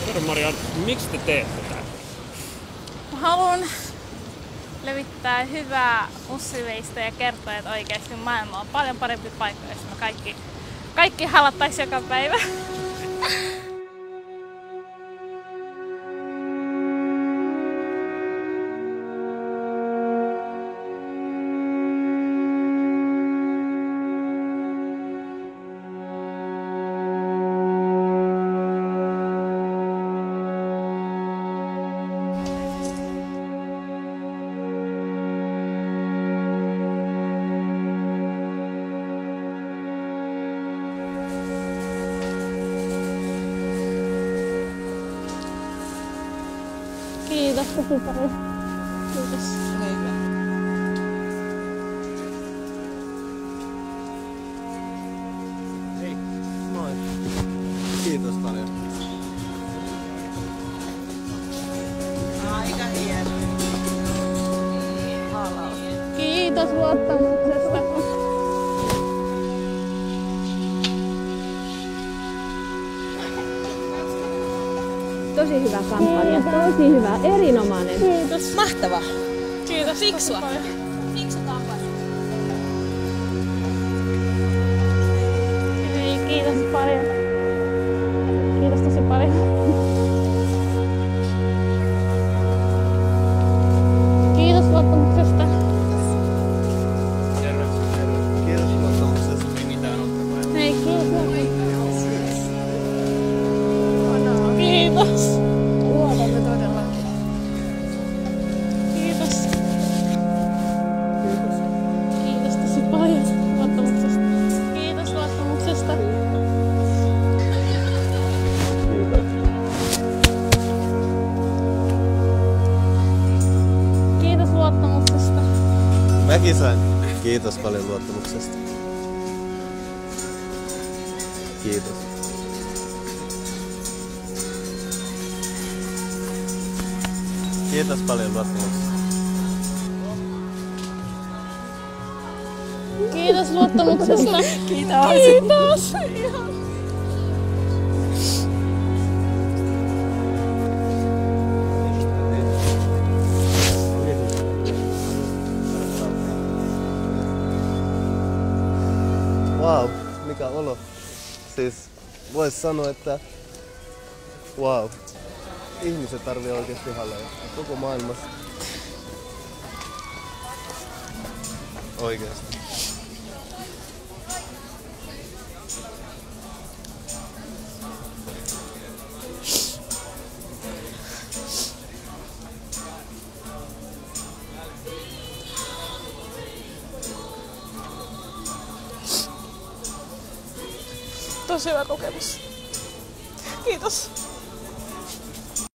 Kerro Maria, miksi te teette tätä? Mä haluan levittää hyvää mussiveistä ja kertoa, että oikeasti maailma on paljon parempi paikka, jos me kaikki halattais joka päivä. Kiitos tosi paljon. Kiitos. Hei. Moi. Kiitos paljon. Aika hieno. Kiitos luottamuksesta. Tosi hyvä kampanja, tosi hyvä, erinomainen. Kiitos. Mahtava. Kiitos. Fiksua. Fiksu kampanja. Hei, kiitos paljon. Kiitos tosi paljon. Kiitos luottamuksesta. Kiitos luottamuksesta. Ei mitään ottamaan. Hei, kiitos. Kiitos. Luotamme todellakin. Kiitos. Kiitos tosi paljon luottamuksesta. Kiitos luottamuksesta. Kiitos luottamuksesta. Mäkin sain. Kiitos paljon luottamuksesta. Kiitos. Kiitos paljon luottamuksesta. Kiitos luottamuksesta. Kiitos. Kiitos. Wow, mikä olo. Siis vois sanoa, että wow. Ihmiset tarvii oikeesti haleja. Koko maailmassa. Oikeesti. Tosi hyvä kokemus. Kiitos.